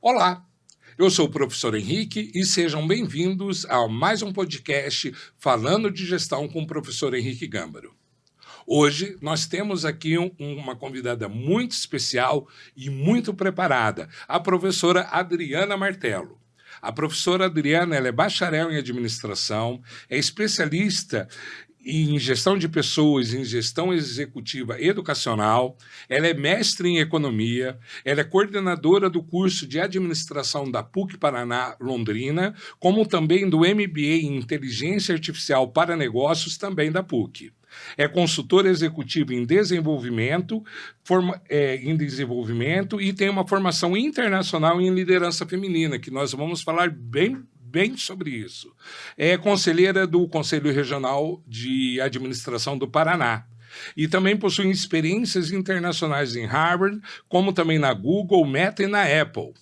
Olá, eu sou o professor Henrique e sejam bem-vindos a mais um podcast Falando de Gestão com o professor Henrique Gâmbaro. Hoje nós temos aqui uma convidada muito especial e muito preparada, a professora Adriana Martello. A professora Adriana ela é bacharel em administração, é especialista em gestão de pessoas, em gestão executiva educacional, ela é mestre em economia, ela é coordenadora do curso de administração da PUC Paraná Londrina, como também do MBA em inteligência artificial para negócios, também da PUC. É consultora executiva em desenvolvimento, e tem uma formação internacional em liderança feminina, que nós vamos falar bem sobre isso. É conselheira do Conselho Regional de Administração do Paraná. E também possui experiências internacionais em Harvard, como também na Google, Meta e na Apple.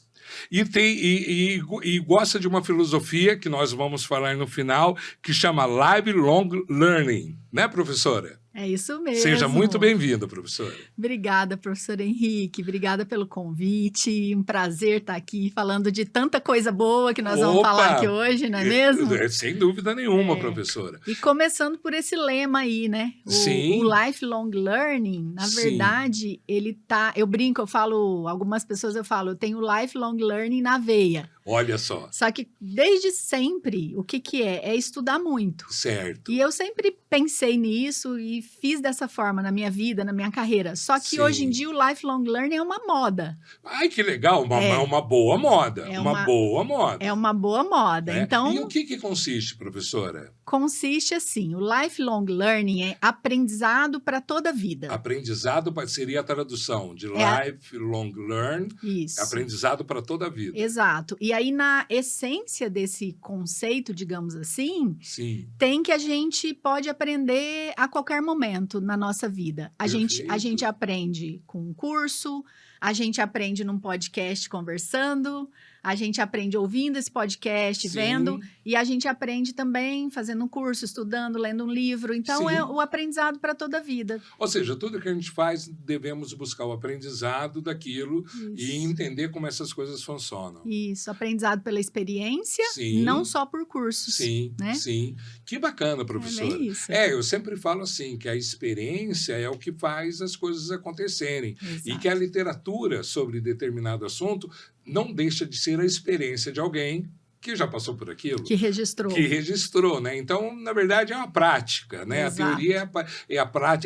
E gosta de uma filosofia, que nós vamos falar no final, que chama Lifelong Learning. Né, professora? É isso mesmo. Seja muito bem-vinda, professora. Obrigada, professor Henrique. Obrigada pelo convite. Um prazer estar aqui falando de tanta coisa boa que nós vamos falar aqui hoje, não é mesmo? Sem dúvida nenhuma, professora. E começando por esse lema aí, né? Sim. O lifelong learning, na verdade, ele tá... Eu brinco, eu falo... Algumas pessoas eu tenho lifelong learning na veia. Olha só. Só que desde sempre, o que é? É estudar muito. Certo. E eu sempre pensei nisso e fiz dessa forma na minha vida, na minha carreira. Só que hoje em dia o lifelong learning é uma moda. Ai, que legal. Uma boa moda. Boa moda. É uma boa moda. É. Então, e o que consiste, professora? Consiste assim, o lifelong learning é aprendizado para toda a vida. Aprendizado seria a tradução de lifelong learn. Isso. Aprendizado para toda a vida. Exato. E aí, na essência desse conceito, digamos assim, Sim. tem que a gente pode aprender a qualquer momento na nossa vida. A gente aprende com um curso, a gente aprende num podcast conversando, a gente aprende ouvindo esse podcast, vendo, e a gente aprende também fazendo um curso, estudando, lendo um livro. Então, é o aprendizado para toda a vida. Ou seja, tudo que a gente faz, devemos buscar o aprendizado daquilo e entender como essas coisas funcionam. Isso, aprendizado pela experiência, não só por cursos. Sim, né? Sim. Que bacana, professora. É bem isso. Eu sempre falo assim, que a experiência é o que faz as coisas acontecerem. Exato. E que a literatura sobre determinado assunto não deixa de ser a experiência de alguém que já passou por aquilo. Que registrou. Né? Então, na verdade, é uma prática, né? Exato. A teoria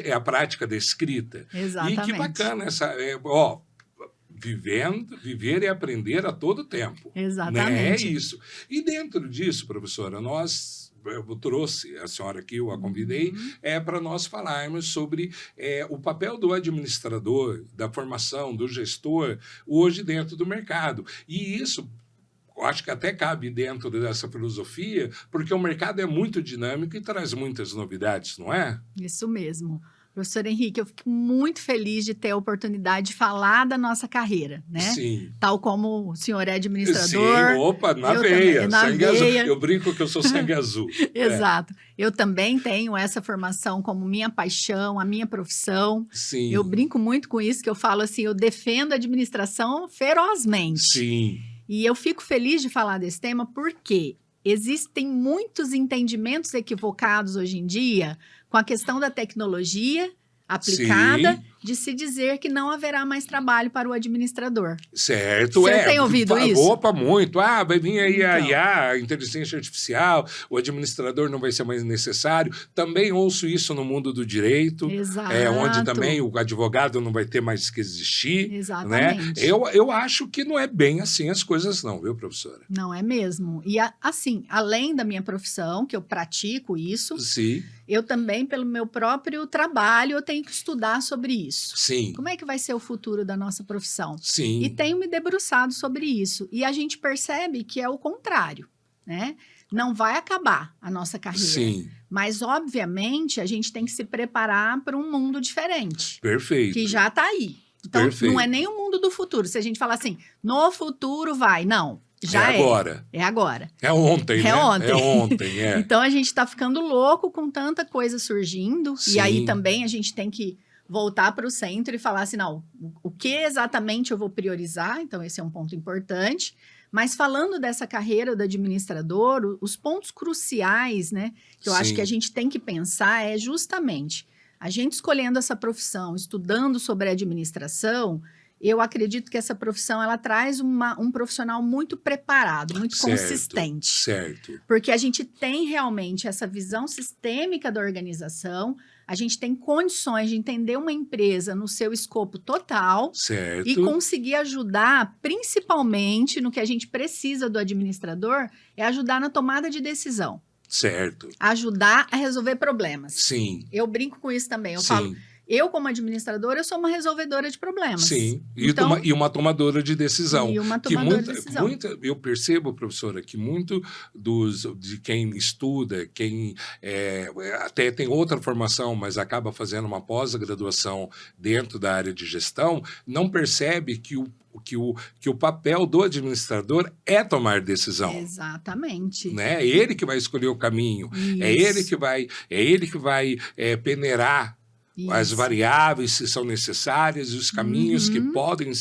é a prática da escrita. Exatamente. E que bacana essa... viver e aprender a todo tempo. Exatamente. Né? É isso. E dentro disso, professora, eu trouxe a senhora aqui, eu a convidei, para nós falarmos sobre o papel do administrador, da formação, do gestor, hoje dentro do mercado. E isso, eu acho que até cabe dentro dessa filosofia, porque o mercado é muito dinâmico e traz muitas novidades, não é? Isso mesmo. Professor Henrique, eu fico muito feliz de ter a oportunidade de falar da nossa carreira, né? Sim. Tal como o senhor é administrador. Sim, opa, na veia. Sangue azul. Eu brinco que eu sou sangue azul. Exato. Eu também tenho essa formação como minha paixão, a minha profissão. Sim. Eu brinco muito com isso, que eu falo assim, eu defendo a administração ferozmente. Sim. E eu fico feliz de falar desse tema porque existem muitos entendimentos equivocados hoje em dia com a questão da tecnologia aplicada, de se dizer que não haverá mais trabalho para o administrador. Certo. Você tem ouvido isso? Opa, muito. Vai vir aí a IA, a inteligência artificial, o administrador não vai ser mais necessário. Também ouço isso no mundo do direito. Exato. Onde também o advogado não vai ter mais que existir. Exatamente. Né? Eu acho que não é bem assim as coisas não, viu, professora? Não é mesmo. E assim, além da minha profissão, que eu pratico isso, eu também, pelo meu próprio trabalho, eu tenho que estudar sobre isso. Sim. Como é que vai ser o futuro da nossa profissão? Sim. E tenho me debruçado sobre isso. E a gente percebe que é o contrário, né? Não vai acabar a nossa carreira. Sim. Mas, obviamente, a gente tem que se preparar para um mundo diferente. Perfeito. Que já está aí. Então, não é nem o mundo do futuro. Se a gente falar assim, no futuro vai. Não. Já agora. É agora. É ontem, né? É ontem. É ontem, Então, a gente está ficando louco com tanta coisa surgindo. E aí, também, a gente tem que voltar para o centro e falar assim, não, o que exatamente eu vou priorizar? Então, esse é um ponto importante. Mas falando dessa carreira do administrador, os pontos cruciais, né, que eu acho que a gente tem que pensar é justamente a gente escolhendo essa profissão, estudando sobre a administração. Eu acredito que essa profissão ela traz um profissional muito preparado, muito consistente. Certo. Porque a gente tem realmente essa visão sistêmica da organização, a gente tem condições de entender uma empresa no seu escopo total e conseguir ajudar, principalmente no que a gente precisa do administrador, é ajudar na tomada de decisão. Certo. Ajudar a resolver problemas. Sim. Eu brinco com isso também, eu falo... Eu, como administradora, eu sou uma resolvedora de problemas. Sim, e uma tomadora de decisão. E uma tomadora de decisão. Eu percebo, professora, que muito de quem estuda, quem até tem outra formação, mas acaba fazendo uma pós-graduação dentro da área de gestão, não percebe que o papel do administrador é tomar decisão. Exatamente. Né? É ele que vai escolher o caminho, Isso. é ele que vai peneirar as variáveis que são necessárias e os caminhos que podem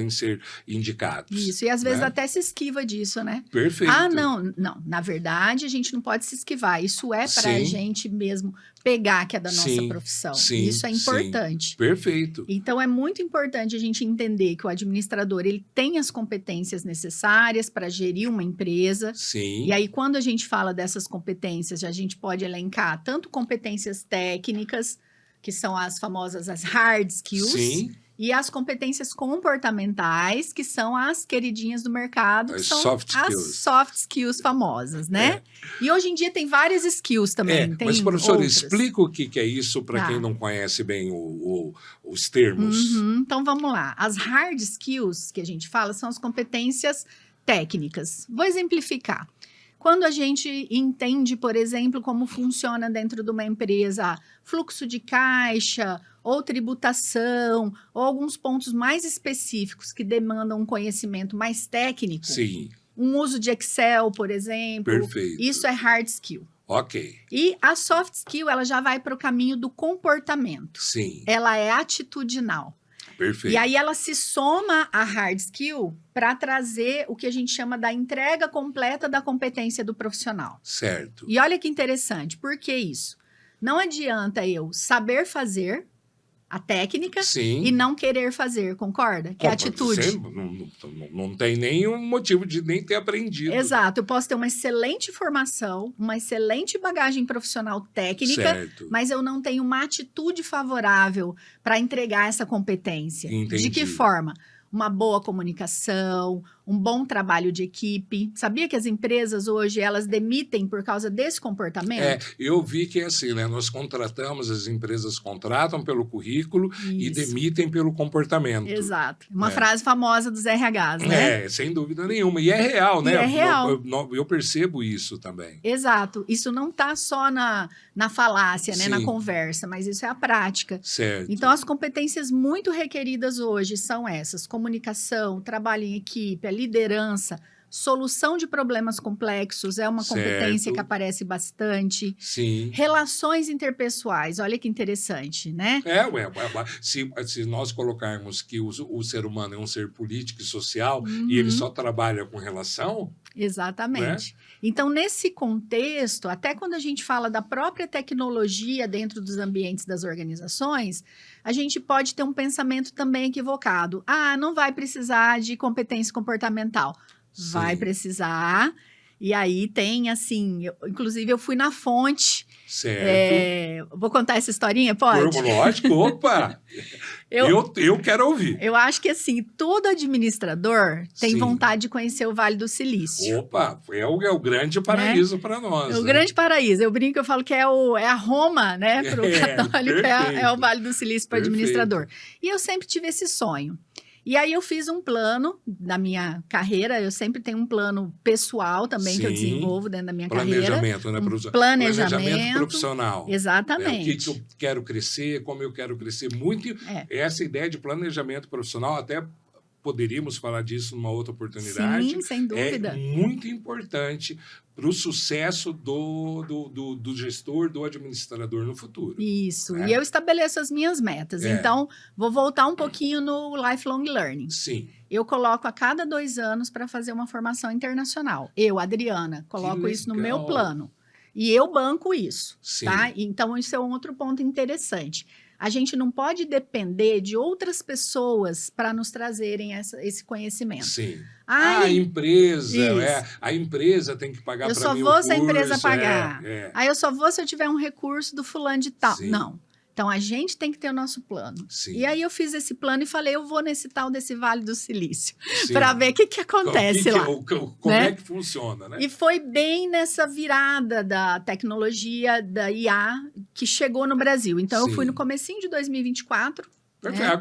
ser indicados. Isso, e às vezes até se esquiva disso, né? Perfeito. Não, na verdade a gente não pode se esquivar, isso é para a gente mesmo pegar que é da nossa profissão, isso é importante. Sim. Perfeito. Então é muito importante a gente entender que o administrador ele tem as competências necessárias para gerir uma empresa. Sim. E aí quando a gente fala dessas competências, a gente pode elencar tanto competências técnicas, que são as famosas as hard skills, e as competências comportamentais, que são as queridinhas do mercado, que são as soft skills famosas, né? E hoje em dia tem várias skills também. Tem mas, professor, outras. Explica o que é isso para quem não conhece bem os termos. Então, vamos lá. As hard skills que a gente fala são as competências técnicas. Vou exemplificar. Quando a gente entende, por exemplo, como funciona dentro de uma empresa fluxo de caixa ou tributação, ou alguns pontos mais específicos que demandam um conhecimento mais técnico. Sim. Um uso de Excel, por exemplo. Perfeito. Isso é hard skill. Ok. E a soft skill, ela já vai para o caminho do comportamento. Sim. Ela é atitudinal. Perfeito. E aí ela se soma à hard skill para trazer o que a gente chama da entrega completa da competência do profissional. Certo. E olha que interessante, por que isso? Não adianta eu saber fazer a técnica e não querer fazer, concorda? Que é atitude. Você não tem nenhum motivo de nem ter aprendido. Exato, eu posso ter uma excelente formação, uma excelente bagagem profissional técnica, mas eu não tenho uma atitude favorável para entregar essa competência. Entendi. De que forma? Uma boa comunicação, um bom trabalho de equipe. Sabia que as empresas hoje, elas demitem por causa desse comportamento? Eu vi que é assim, né? Nós contratamos, as empresas contratam pelo currículo e demitem pelo comportamento. Exato. Uma frase famosa dos RHs, né? Sem dúvida nenhuma. E é real, né? É real. Eu percebo isso também. Exato. Isso não está só na falácia, né? Na conversa, mas isso é a prática. Certo. Então, as competências muito requeridas hoje são essas: comunicação, trabalho em equipe, a liderança, solução de problemas complexos é uma competência que aparece bastante. Sim. Relações interpessoais, olha que interessante, né? Se nós colocarmos que o ser humano é um ser político e social e ele só trabalha com relação... Exatamente. Né? Então, nesse contexto, até quando a gente fala da própria tecnologia dentro dos ambientes das organizações, a gente pode ter um pensamento também equivocado. Não vai precisar de competência comportamental. Vai precisar. E aí tem, assim... inclusive, eu fui na fonte... Certo. Vou contar essa historinha, pode? Lógico, opa! eu quero ouvir. Eu acho que, assim, todo administrador tem vontade de conhecer o Vale do Silício. Opa, é o grande paraíso para nós. O grande paraíso. Eu brinco, eu falo que é a Roma, né? Para o católico, é o Vale do Silício para o administrador. E eu sempre tive esse sonho. E aí eu fiz um plano na minha carreira, eu sempre tenho um plano pessoal também que eu desenvolvo dentro da minha carreira. Né, professor? Planejamento profissional. Exatamente. O que eu quero crescer, como eu quero crescer muito. Essa ideia de planejamento profissional até poderíamos falar disso numa outra oportunidade. Sim, sem dúvida. É muito importante para o sucesso do gestor, do administrador no futuro. Isso, né? E eu estabeleço as minhas metas. Então, vou voltar um pouquinho no Lifelong Learning. Sim. Eu coloco a cada 2 anos para fazer uma formação internacional. Eu, Adriana, coloco isso no meu plano. E eu banco isso, Sim. tá? Então, isso é um outro ponto interessante. A gente não pode depender de outras pessoas para nos trazerem esse conhecimento. Sim. A empresa tem que pagar para mim o curso. Eu só vou se a empresa pagar. Aí eu só vou se eu tiver um recurso do fulano de tal. Sim. Não. Então, a gente tem que ter o nosso plano. Sim. E aí, eu fiz esse plano e falei, eu vou nesse tal desse Vale do Silício, para ver o que acontece lá. Como é que funciona, né? E foi bem nessa virada da tecnologia, da IA, que chegou no Brasil. Então, eu fui no comecinho de 2024. Perfeito.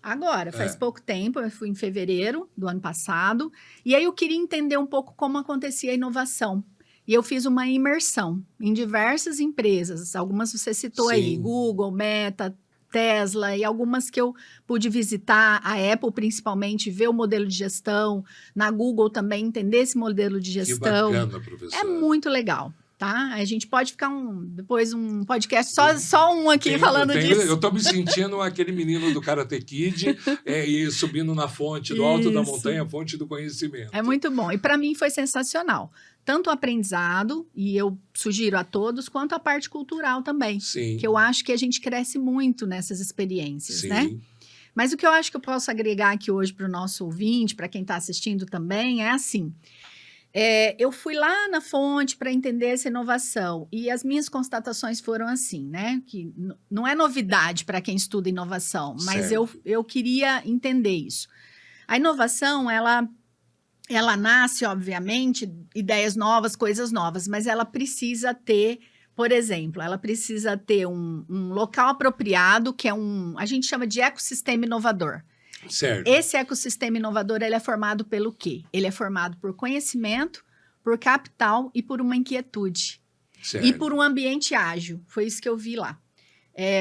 Agora, faz pouco tempo, eu fui em fevereiro do ano passado. E aí, eu queria entender um pouco como acontecia a inovação. E eu fiz uma imersão em diversas empresas, algumas você citou aí, Google, Meta, Tesla, e algumas que eu pude visitar, a Apple principalmente, ver o modelo de gestão, na Google também entender esse modelo de gestão. Que bacana, professor. É muito legal. Tá? A gente pode ficar depois um podcast, só um aqui falando disso. Eu estou me sentindo aquele menino do Karate Kid e subindo na fonte, do alto da montanha, a fonte do conhecimento. É muito bom. E para mim foi sensacional. Tanto o aprendizado, e eu sugiro a todos, quanto a parte cultural também. Sim. Que eu acho que a gente cresce muito nessas experiências, né? Mas o que eu acho que eu posso agregar aqui hoje para o nosso ouvinte, para quem está assistindo também, é assim... eu fui lá na fonte para entender essa inovação e as minhas constatações foram assim, né? Que não é novidade para quem estuda inovação, mas eu queria entender isso. A inovação, ela nasce, obviamente, ideias novas, coisas novas, mas ela precisa ter, por exemplo, ela precisa ter um local apropriado, que a gente chama de ecossistema inovador. Certo. Esse ecossistema inovador, ele é formado pelo quê? Ele é formado por conhecimento, por capital e por uma inquietude. Certo. E por um ambiente ágil. Foi isso que eu vi lá.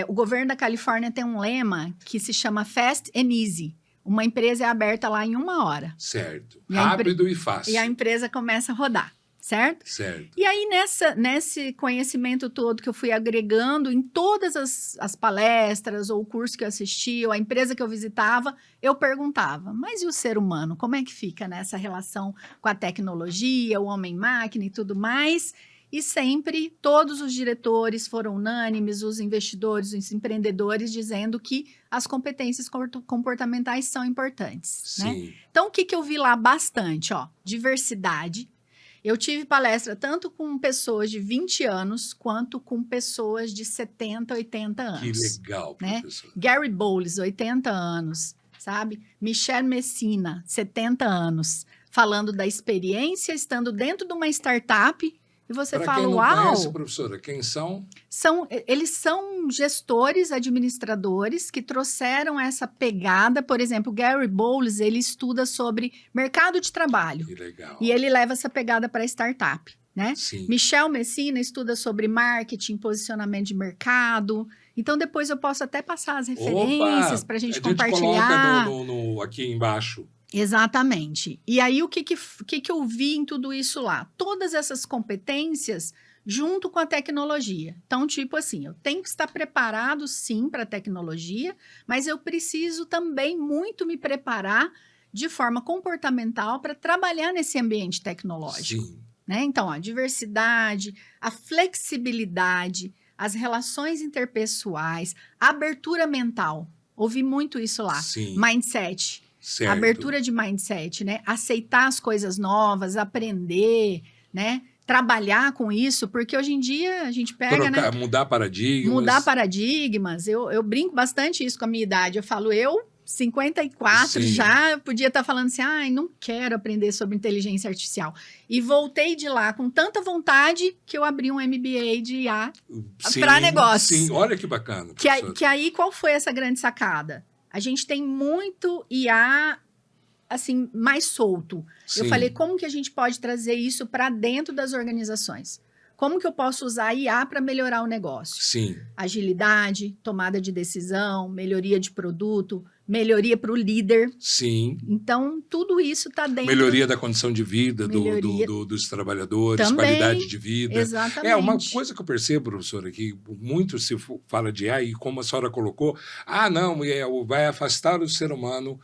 O governo da Califórnia tem um lema que se chama Fast and Easy. Uma empresa é aberta lá em 1 hora. Certo. Rápido e fácil. E a empresa começa a rodar. Certo? Certo. E aí, nesse conhecimento todo que eu fui agregando em todas as palestras, ou o curso que eu assisti, ou a empresa que eu visitava, eu perguntava, mas e o ser humano? Como é que fica nessa relação com a tecnologia, o homem-máquina e tudo mais? E sempre, todos os diretores foram unânimes, os investidores, os empreendedores, dizendo que as competências comportamentais são importantes. Sim. Né? Então, o que eu vi lá bastante? Diversidade. Eu tive palestra tanto com pessoas de 20 anos, quanto com pessoas de 70, 80 anos. Que legal, professor. Né? Gary Bowles, 80 anos, sabe? Michelle Messina, 70 anos, falando da experiência, estando dentro de uma startup. E você fala, quem não uau! conhece, professora, quem são? Eles são gestores, administradores que trouxeram essa pegada. Por exemplo, o Gary Bowles, ele estuda sobre mercado de trabalho. Que legal. E ele leva essa pegada para a startup, né? Sim. Michelle Messina estuda sobre marketing, posicionamento de mercado. Então, depois eu posso até passar as referências para a gente compartilhar. Coloca aqui embaixo. Exatamente. E aí, o que eu vi em tudo isso lá? Todas essas competências junto com a tecnologia. Então, tipo assim, eu tenho que estar preparado, sim, para a tecnologia, mas eu preciso também muito me preparar de forma comportamental para trabalhar nesse ambiente tecnológico. Sim. Né? Então, a diversidade, a flexibilidade, as relações interpessoais, a abertura mental. Ouvi muito isso lá. Sim. Mindset. Certo. Abertura de mindset, né? Aceitar as coisas novas, aprender, né? Trabalhar com isso, porque hoje em dia a gente pega, né? Mudar paradigmas. Mudar paradigmas. Eu brinco bastante isso com a minha idade. Eu falo, 54, Sim. já podia estar falando assim, não quero aprender sobre inteligência artificial. E voltei de lá com tanta vontade que eu abri um MBA de IA para negócios. Sim, olha que bacana. Que aí, qual foi essa grande sacada? A gente tem muito IA, assim, mais solto. Sim. Eu falei, como que a gente pode trazer isso para dentro das organizações? Como que eu posso usar a IA para melhorar o negócio? Sim. Agilidade, tomada de decisão, melhoria de produto, melhoria para o líder. Sim. Então, tudo isso está dentro... Melhoria da condição de vida dos trabalhadores, também, qualidade de vida. Exatamente. Uma coisa que eu percebo, professora, que muito se fala de IA, e como a senhora colocou, não, vai afastar o ser humano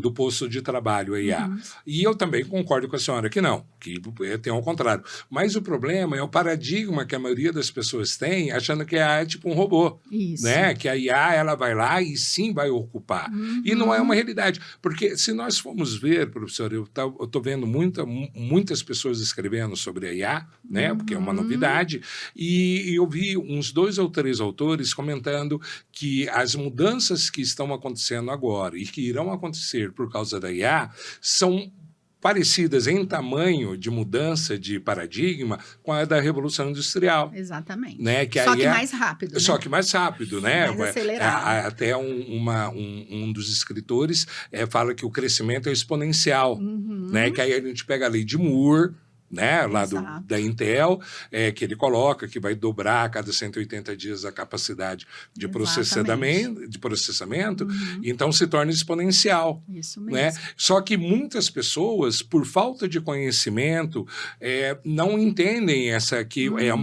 do posto de trabalho, a IA. E eu também concordo com a senhora que não, que tem ao contrário. Mas o problema é o paradigma que a maioria das pessoas tem, achando que a IA é tipo um robô. Isso. Né? Que a IA ela vai lá e sim vai ocupar. E não é uma realidade. Porque se nós formos ver, professor, eu estou vendo muitas pessoas escrevendo sobre a IA, né? Porque é uma novidade, e eu vi uns 2 ou 3 autores comentando que as mudanças que estão acontecendo agora e que irão acontecer por causa da IA são parecidas em tamanho de mudança de paradigma com a da Revolução Industrial. Exatamente. Né? Só que mais rápido. Só que mais rápido, né? Mais acelerado. Até um dos escritores fala que o crescimento é exponencial. Né? Que aí a gente pega a lei de Moore, né, lá da Intel, que ele coloca que vai dobrar a cada 180 dias a capacidade de processamento, então se torna exponencial. Isso mesmo. Né? Só que muitas pessoas, por falta de conhecimento, não entendem essa que é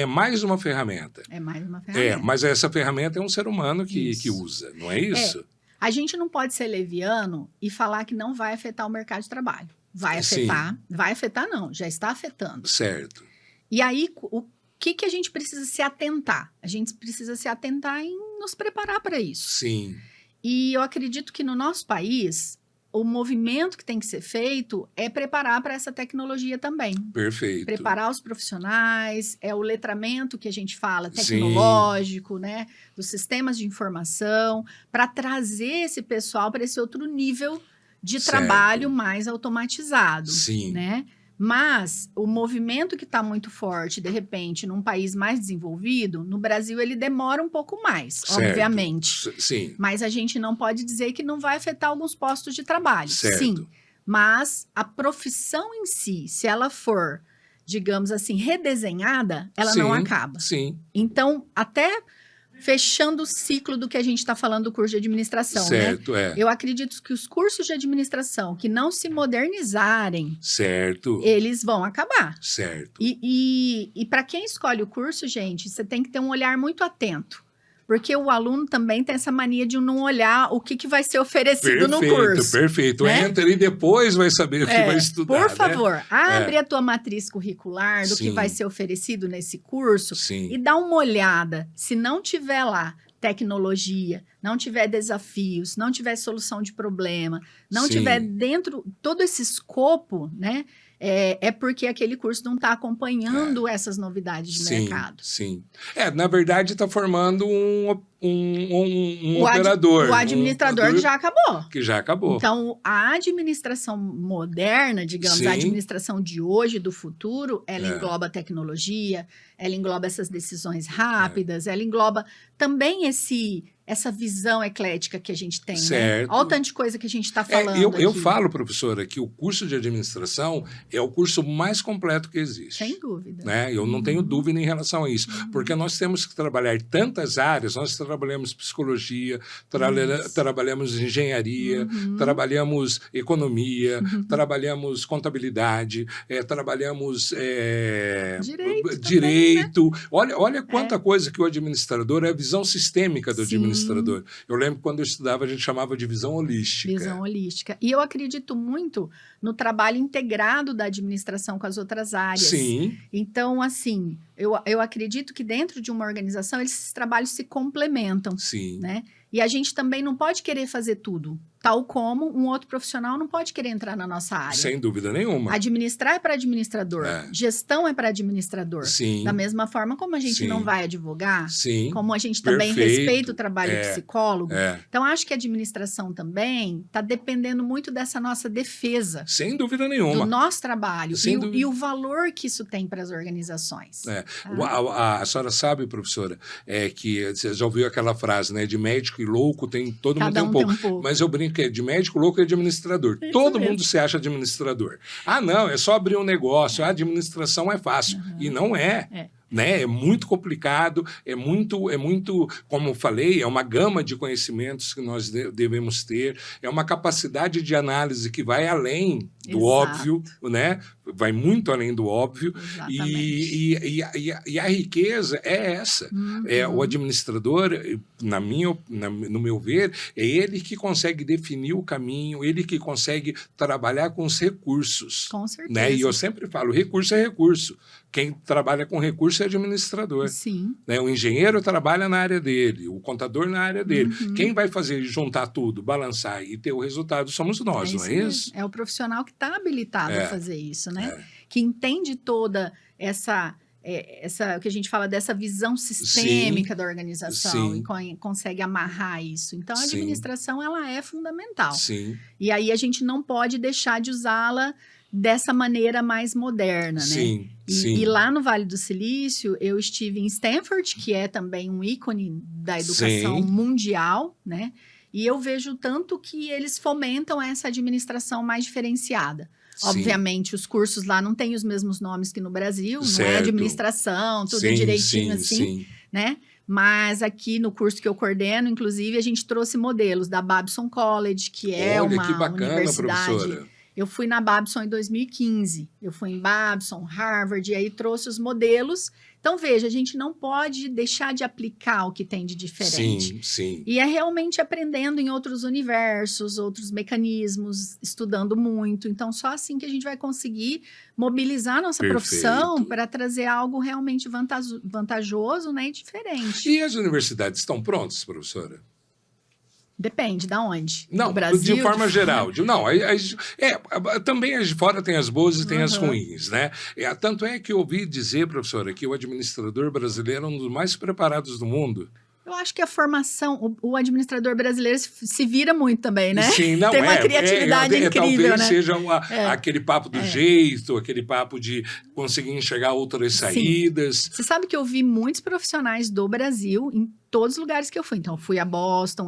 mais uma ferramenta. É mais uma ferramenta. Mas essa ferramenta é um ser humano que usa, não é isso? A gente não pode ser leviano e falar que não vai afetar o mercado de trabalho. Vai afetar. Sim. Vai afetar, não. Já está afetando. Certo. E aí, o que a gente precisa se atentar? A gente precisa se atentar em nos preparar para isso. Sim. E eu acredito que no nosso país, o movimento que tem que ser feito é preparar para essa tecnologia também. Perfeito. Preparar os profissionais, o letramento que a gente fala, tecnológico, né? Dos sistemas de informação, para trazer esse pessoal para esse outro nível de trabalho mais automatizado. Sim. Né? Mas o movimento que está muito forte, de repente, num país mais desenvolvido, no Brasil ele demora um pouco mais, obviamente. Sim. Mas a gente não pode dizer que não vai afetar alguns postos de trabalho. Certo. Sim. Mas a profissão em si, se ela for, digamos assim, redesenhada, ela não acaba. Sim. Então, até... fechando o ciclo do que a gente está falando do curso de administração, certo, né? Eu acredito que os cursos de administração que não se modernizarem, certo, eles vão acabar. Certo. E para quem escolhe o curso, gente, você tem que ter um olhar muito atento. Porque o aluno também tem essa mania de não olhar o que vai ser oferecido no curso. Perfeito. Né? Entra e depois vai saber o que vai estudar. Por favor, abre a tua matriz curricular do que vai ser oferecido nesse curso e dá uma olhada. Se não tiver lá tecnologia, não tiver desafios, não tiver solução de problema, não tiver dentro todo esse escopo, né? É porque aquele curso não está acompanhando essas novidades de mercado. Sim. Na verdade, está formando um operador. O administrador que já acabou. Que já acabou. Então, a administração moderna, digamos, a administração de hoje, do futuro, ela engloba tecnologia, ela engloba essas decisões rápidas, ela engloba também essa visão eclética que a gente tem, né? Olha o tanto de coisa que a gente está falando eu falo, professora, que o curso de administração é o curso mais completo que existe. Sem dúvida. Né? Eu não tenho dúvida em relação a isso, porque nós temos que trabalhar tantas áreas, nós trabalhamos psicologia, trabalhamos engenharia, trabalhamos economia, trabalhamos contabilidade, trabalhamos direito. Também, né? Olha quanta coisa que o administrador é a visão sistêmica do administrador. Eu lembro que quando eu estudava, a gente chamava de visão holística. Visão holística. E eu acredito muito no trabalho integrado da administração com as outras áreas. Sim. Então, assim, eu acredito que dentro de uma organização, esses trabalhos se complementam. Sim. Né? E a gente também não pode querer fazer tudo. Tal como um outro profissional não pode querer entrar na nossa área. Sem dúvida nenhuma. Administrar é para administrador. Gestão é para administrador. Sim. Da mesma forma como a gente não vai advogar. Sim. Como a gente também respeita o trabalho do psicólogo. Então, acho que a administração também está dependendo muito dessa nossa defesa. Sem dúvida nenhuma. Do nosso trabalho. E o valor que isso tem para as organizações. A senhora sabe, professora, que você já ouviu aquela frase, né? De médico e louco todo mundo tem um pouco. Mas eu brinco que é de médico, louco e administrador. Todo mundo se acha administrador. Não, é só abrir um negócio. A administração é fácil. E não é. né? É muito complicado, é muito, como eu falei, é uma gama de conhecimentos que nós devemos ter, é uma capacidade de análise que vai além do Exato. óbvio, né? Vai muito além do óbvio, Exatamente. e a riqueza é essa. O administrador, no meu ver, é ele que consegue definir o caminho, ele que consegue trabalhar com os recursos. Com certeza. Né? E eu sempre falo, recurso é recurso. Quem trabalha com recurso é administrador. Sim. Né? O engenheiro trabalha na área dele, o contador na área dele. Quem vai fazer juntar tudo, balançar e ter o resultado somos nós, não é isso? É o profissional que está habilitado a fazer isso, né? Que entende toda essa o que a gente fala dessa visão sistêmica da organização e consegue amarrar isso. Então, a administração ela é fundamental. Sim. E aí a gente não pode deixar de usá-la dessa maneira mais moderna, né? Sim. E lá no Vale do Silício, eu estive em Stanford, que é também um ícone da educação mundial, né? E eu vejo tanto que eles fomentam essa administração mais diferenciada. Obviamente, os cursos lá não têm os mesmos nomes que no Brasil, não é administração, tudo direitinho assim, né? Mas aqui no curso que eu coordeno, inclusive, a gente trouxe modelos da Babson College, que é uma que bacana, universidade. Professora. Eu fui na Babson em 2015. Eu fui em Babson, Harvard, e aí trouxe os modelos. Então, veja, a gente não pode deixar de aplicar o que tem de diferente. Sim. E é realmente aprendendo em outros universos, outros mecanismos, estudando muito. Então, só assim que a gente vai conseguir mobilizar a nossa profissão para trazer algo realmente vantajoso, né, e diferente. E as universidades estão prontas, professora? Depende, da onde? Não, do Brasil, de forma geral. Também as de fora tem as boas e tem as ruins, né? Tanto é que eu ouvi dizer, professora, que o administrador brasileiro é um dos mais preparados do mundo. Eu acho que a formação, o administrador brasileiro se vira muito também, né? Sim, não tem uma criatividade incrível, talvez né? seja aquele papo do jeito, aquele papo de conseguir enxergar outras saídas. Você sabe que eu vi muitos profissionais do Brasil em todos os lugares que eu fui. Então, eu fui a Boston,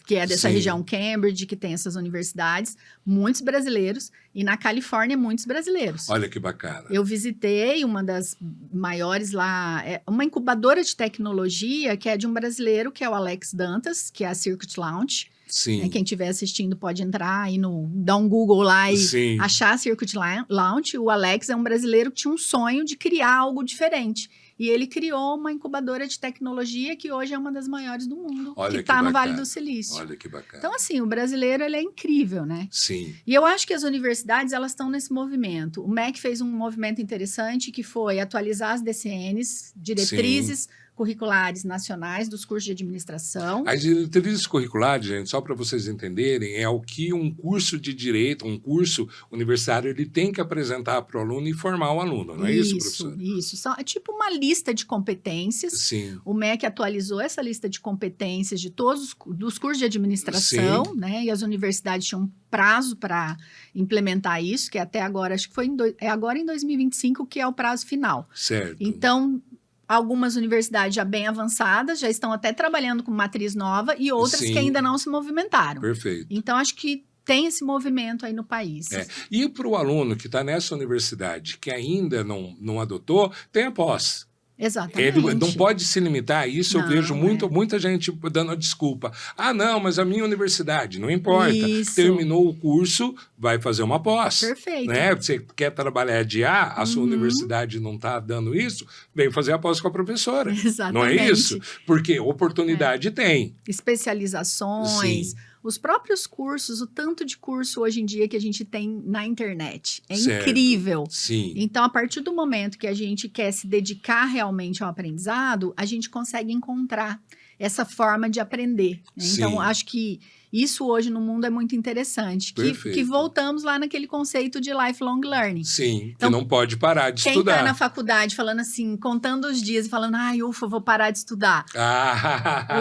que é dessa região Cambridge, que tem essas universidades, muitos brasileiros, e na Califórnia, muitos brasileiros. Olha que bacana. Eu visitei uma das maiores lá, uma incubadora de tecnologia, que é de um brasileiro, que é o Alex Dantas, que é a Circuit Lounge. Sim. Quem estiver assistindo pode entrar e dar um Google lá e achar a Circuit Lounge. O Alex é um brasileiro que tinha um sonho de criar algo diferente. E ele criou uma incubadora de tecnologia que hoje é uma das maiores do mundo, que está no Vale do Silício. Olha que bacana. Então, assim, o brasileiro ele é incrível, né? Sim. E eu acho que as universidades elas estão nesse movimento. O MEC fez um movimento interessante que foi atualizar as DCNs, diretrizes curriculares nacionais dos cursos de administração. As diretrizes curriculares, gente, só para vocês entenderem, é o que um curso de direito, um curso universitário, ele tem que apresentar para o aluno e formar o aluno, não é isso, professor? Isso. É tipo uma lista de competências. Sim. O MEC atualizou essa lista de competências de todos dos cursos de administração, né? E as universidades tinham um prazo para implementar isso, que até agora, acho que foi agora em 2025, que é o prazo final. Certo. Então, algumas universidades já bem avançadas, já estão até trabalhando com matriz nova e outras que ainda não se movimentaram. Perfeito. Então, acho que tem esse movimento aí no país. E para o aluno que está nessa universidade que ainda não adotou, tem a pós. Exatamente. Ele não pode se limitar a isso. Eu vejo muita gente dando a desculpa. Ah, não, mas a minha universidade, não importa. Isso. Terminou o curso, vai fazer uma pós. Perfeito. Né? Você quer trabalhar de A, a sua universidade não está dando isso, vem fazer a pós com a professora. Exatamente. Não é isso? Porque oportunidade tem. Especializações. Os próprios cursos, o tanto de curso hoje em dia que a gente tem na internet. É incrível. Sim. Então, a partir do momento que a gente quer se dedicar realmente ao aprendizado, a gente consegue encontrar essa forma de aprender. Né? Então, acho que isso hoje no mundo é muito interessante. Que voltamos lá naquele conceito de lifelong learning. Sim, então, que não pode parar de estudar. Quem está na faculdade falando assim, contando os dias e falando, ai, ufa, vou parar de estudar.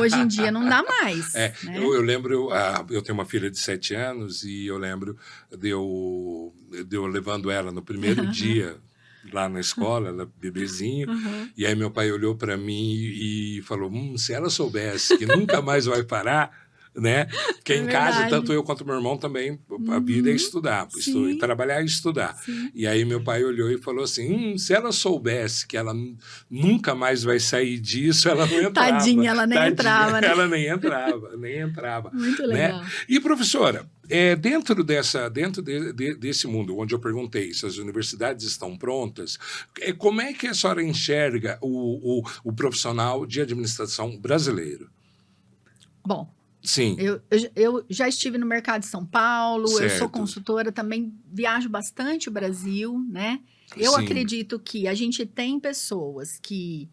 Hoje em dia não dá mais. Né? Eu lembro, eu tenho uma filha de 7 anos e eu lembro de eu levando ela no primeiro dia lá na escola, ela bebezinho, e aí meu pai olhou para mim e falou, se ela soubesse que nunca mais vai parar, né? Porque em casa, verdade. tanto eu quanto meu irmão também, a vida é estudar, Sim. trabalhar e estudar. Sim. E aí meu pai olhou e falou assim, se ela soubesse que ela nunca mais vai sair disso, ela não entrava. Tadinha, ela nem entrava, né? Ela nem entrava. Muito Né? legal. E, professora, dentro desse mundo, onde eu perguntei se as universidades estão prontas, como é que a senhora enxerga o profissional de administração brasileiro? Bom, Sim. eu já estive no mercado de São Paulo, Certo. eu sou consultora, também viajo bastante o Brasil, né? Eu Sim. acredito que a gente tem pessoas que...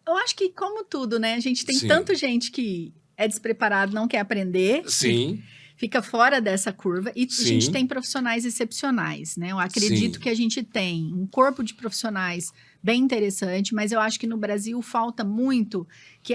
Eu acho que, como tudo, né? A gente tem Sim. tanta gente que é despreparado, não quer aprender. Sim. Fica fora dessa curva. E Sim. a gente tem profissionais excepcionais, né? Eu acredito Sim. que a gente tem um corpo de profissionais bem interessante, mas eu acho que no Brasil falta muito que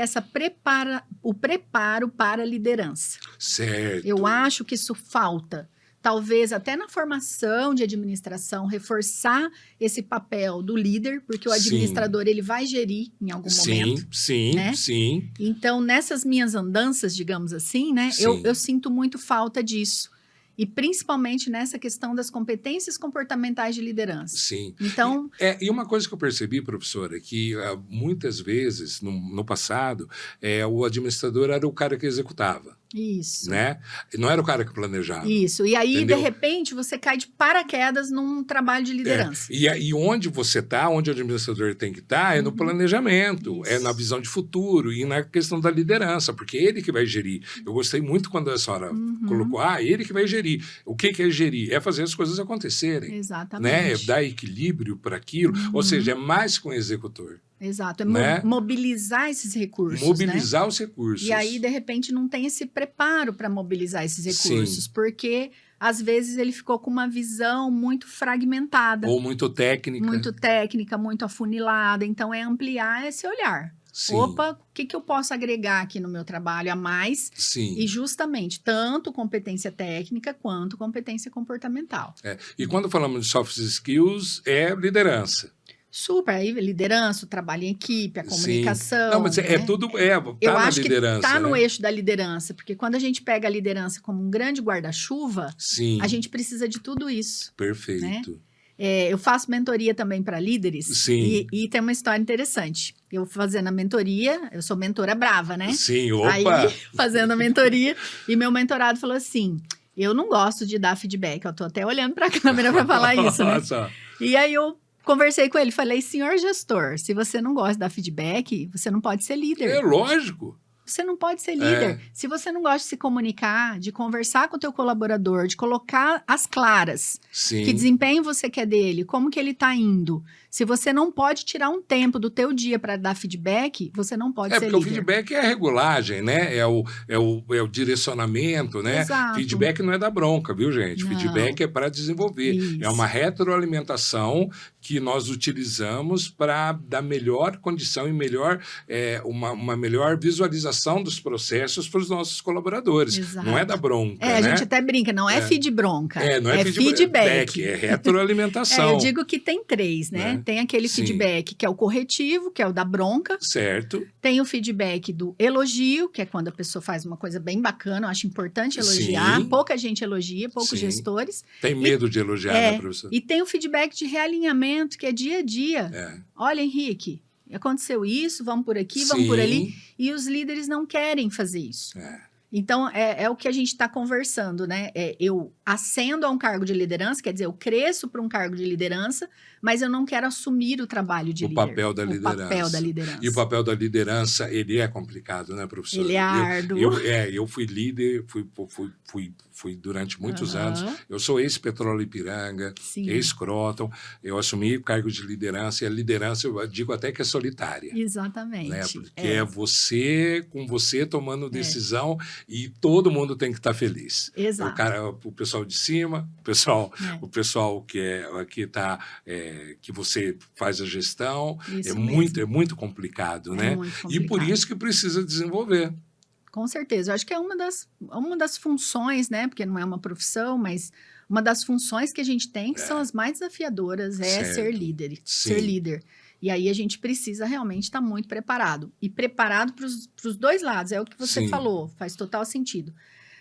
o preparo para a liderança. Certo. Eu acho que isso falta. Talvez até na formação de administração, reforçar esse papel do líder, porque o administrador ele vai gerir em algum momento. Sim, né? sim. Então, nessas minhas andanças, digamos assim, né, eu sinto muito falta disso. E principalmente nessa questão das competências comportamentais de liderança. Sim. Então... E uma coisa que eu percebi, professora, que muitas vezes, no passado, o administrador era o cara que executava. Isso. Né? Não era o cara que planejava. Isso. E aí, entendeu? de repente, você cai de paraquedas num trabalho de liderança. E onde você está, onde o administrador tem que estar, é no planejamento, Isso. é na visão de futuro e na questão da liderança, porque é ele que vai gerir. Eu gostei muito quando a senhora colocou, ele que vai gerir. O que é gerir? É fazer as coisas acontecerem. Exatamente. Né? É dar equilíbrio para aquilo, ou seja, é mais que um executor. Exato, é né? mobilizar esses recursos. Mobilizar, né? Os recursos. E aí, de repente, não tem esse preparo para mobilizar esses recursos, porque às vezes ele ficou com uma visão muito fragmentada. Ou muito técnica. Muito técnica, muito afunilada. Então, é ampliar esse olhar. Sim. Opa, o que eu posso agregar aqui no meu trabalho a mais? Sim. E justamente, tanto competência técnica quanto competência comportamental. E quando falamos de soft skills, é liderança. Super, aí liderança, o trabalho em equipe, a comunicação. Não, mas né? tudo, tá eu na acho liderança. Que tá no né? eixo da liderança, porque quando a gente pega a liderança como um grande guarda-chuva, a gente precisa de tudo isso. Perfeito. Né? Eu faço mentoria também para líderes. Sim. E tem uma história interessante. Eu fazendo a mentoria, eu sou mentora brava, né? Sim, opa! Aí, fazendo a mentoria, e meu mentorado falou assim, eu não gosto de dar feedback, eu tô até olhando para a câmera para falar isso, né? E aí eu conversei com ele, falei, senhor gestor, se você não gosta de dar feedback, você não pode ser líder. É lógico. Você não pode ser líder. Se você não gosta de se comunicar, de conversar com o teu colaborador, de colocar as claras, que desempenho você quer dele, como que ele está indo. Se você não pode tirar um tempo do teu dia para dar feedback, você não pode ser líder. Porque o feedback é a regulagem, né? É o direcionamento, né? Exato. Feedback não é da bronca, viu, gente? Não. Feedback é para desenvolver. Isso. É uma retroalimentação que nós utilizamos para dar melhor condição e uma melhor visualização dos processos para os nossos colaboradores. Exato. Não é da bronca, a gente até brinca, não é feed bronca. Não é feedback. É retroalimentação. Eu digo que tem 3, né? Tem aquele feedback que é o corretivo, que é o da bronca. Certo. Tem o feedback do elogio, que é quando a pessoa faz uma coisa bem bacana. Eu acho importante elogiar. Pouca gente elogia, poucos gestores. Tem medo de elogiar, né, professor? E tem o feedback de realinhamento, que é dia a dia. Olha, Henrique, aconteceu isso, vamos por aqui, vamos por ali. E os líderes não querem fazer isso. Então, é o que a gente está conversando, né? Eu ascendo a um cargo de liderança, quer dizer, eu cresço para um cargo de liderança, mas eu não quero assumir o trabalho de líder. O papel da liderança. E o papel da liderança, ele é complicado, né, professor? Ele é árduo. Eu fui líder, fui durante muitos anos. Eu sou ex-Petróleo Ipiranga, ex-Croton. Eu assumi cargo de liderança, e a liderança, eu digo até que é solitária. Exatamente. Né? Porque é você, com você, tomando decisão, e todo mundo tem que estar feliz. Exato. O pessoal de cima, o pessoal que está... que você faz a gestão, é muito complicado, né? Muito complicado. E por isso que precisa desenvolver. Com certeza. Eu acho que é uma das funções, né? Porque não é uma profissão, mas uma das funções que a gente tem, que são as mais desafiadoras, ser líder. Ser líder. E aí a gente precisa realmente estar muito preparado. E preparado para os dois lados, é o que você falou, faz total sentido.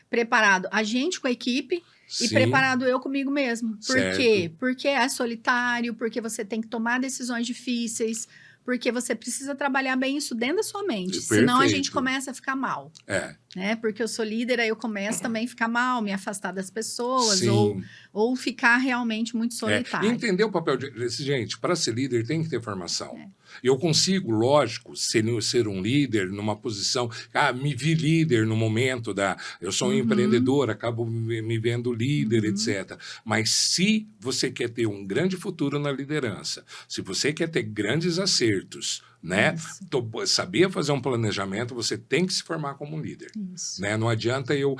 Preparado a gente com a equipe e preparado eu comigo mesmo. Por quê? Porque é solitário, porque você tem que tomar decisões difíceis, porque você precisa trabalhar bem isso dentro da sua mente. Perfeito. Senão a gente começa a ficar mal. Né? Porque eu sou líder, aí eu começo também a ficar mal, me afastar das pessoas, ou ficar realmente muito solitário. Entender o papel de... Gente, para ser líder tem que ter formação. Eu consigo, lógico, ser um líder numa posição... me vi líder no momento da... Eu sou um empreendedor, acabo me vendo líder, etc. Mas se você quer ter um grande futuro na liderança, se você quer ter grandes acertos, né? Saber fazer um planejamento, você tem que se formar como um líder. Né? Não adianta eu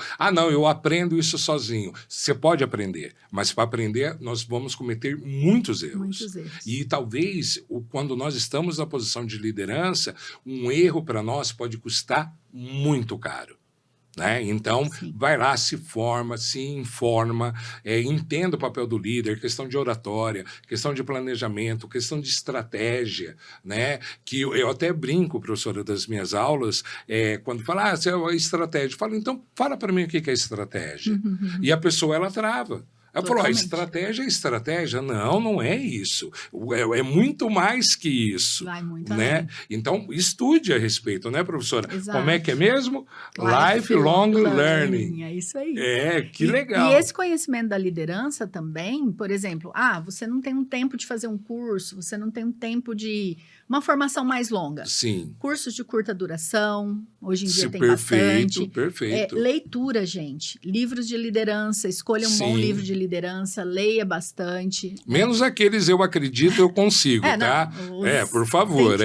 aprendo isso sozinho. Você pode aprender, mas para aprender nós vamos cometer muitos erros. E talvez quando nós estamos na posição de liderança, um erro para nós pode custar muito caro. Né? Então, vai lá, se forma, se informa, entenda o papel do líder, questão de oratória, questão de planejamento, questão de estratégia, né? Que eu até brinco, professora, das minhas aulas, quando fala, estratégia, eu falo, então, fala para mim o que é estratégia. E a pessoa, ela trava. Ela falou, estratégia é estratégia. Não, não é isso. É muito mais que isso. Vai muito né? além. Então, estude a respeito, né, professora? Exato. Como é que é mesmo? Lifelong Learning. É isso aí. Que legal. E esse conhecimento da liderança também, por exemplo, você não tem um tempo de fazer um curso, você não tem um tempo de... Uma formação mais longa. Sim. Cursos de curta duração, hoje em dia tem perfeito, bastante. Perfeito. Leitura, gente. Livros de liderança, escolha um bom livro de liderança, leia bastante. Menos aqueles eu acredito, eu consigo, tá? Por favor.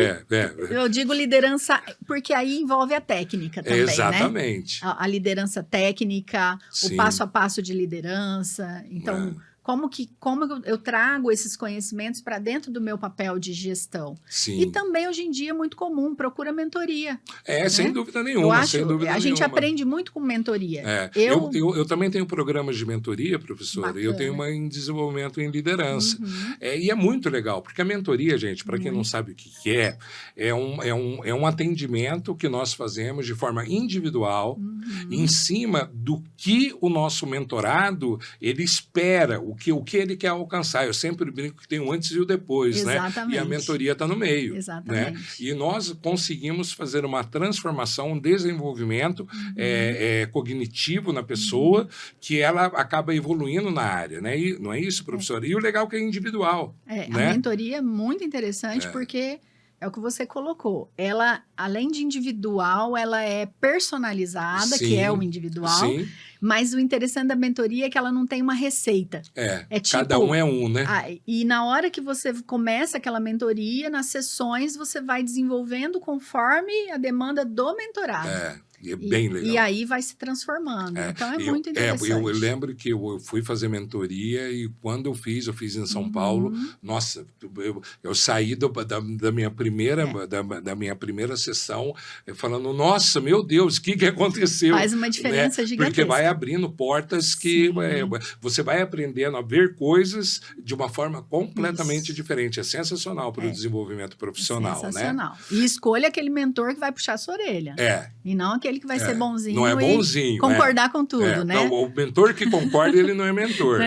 Eu digo liderança, porque aí envolve a técnica também, exatamente. Né? A liderança técnica, o passo a passo de liderança. Então... Como eu trago esses conhecimentos para dentro do meu papel de gestão. Sim. E também, hoje em dia, é muito comum, procura mentoria. Né? Sem dúvida nenhuma. Eu acho, sem dúvida a gente nenhuma. aprende muito com mentoria. Eu também tenho programas de mentoria, professora. Bacana. Eu tenho uma em desenvolvimento em liderança. E é muito legal, porque a mentoria, gente, para quem não sabe o que é um atendimento que nós fazemos de forma individual, em cima do que o nosso mentorado ele espera, o que ele quer alcançar. Eu sempre brinco que tem o antes e o depois, exatamente. Né? E a mentoria está no meio. Exatamente. Né? E nós conseguimos fazer uma transformação, um desenvolvimento cognitivo na pessoa, que ela acaba evoluindo na área. Né? E, não é isso, professora? E o legal é que é individual. Né? A mentoria é muito interessante porque... É o que você colocou. Ela, além de individual, ela é personalizada, que é o individual. Sim. Mas o interessante da mentoria é que ela não tem uma receita. Tipo, cada um é um, né? E na hora que você começa aquela mentoria, nas sessões, você vai desenvolvendo conforme a demanda do mentorado. E é bem legal. E aí vai se transformando. Então, muito interessante. Eu lembro que eu fui fazer mentoria e quando eu fiz em São Paulo. Nossa, eu saí da minha primeira sessão falando, nossa, meu Deus, o que aconteceu? Faz uma diferença gigantesca. Porque vai abrindo portas que você vai aprendendo a ver coisas de uma forma completamente diferente. É sensacional para o desenvolvimento profissional. Sensacional. Né? E escolha aquele mentor que vai puxar a sua orelha. E não aquele que vai ser bonzinho, não é bonzinho e concordar com tudo, né? Não, o mentor que concorda, ele não é mentor.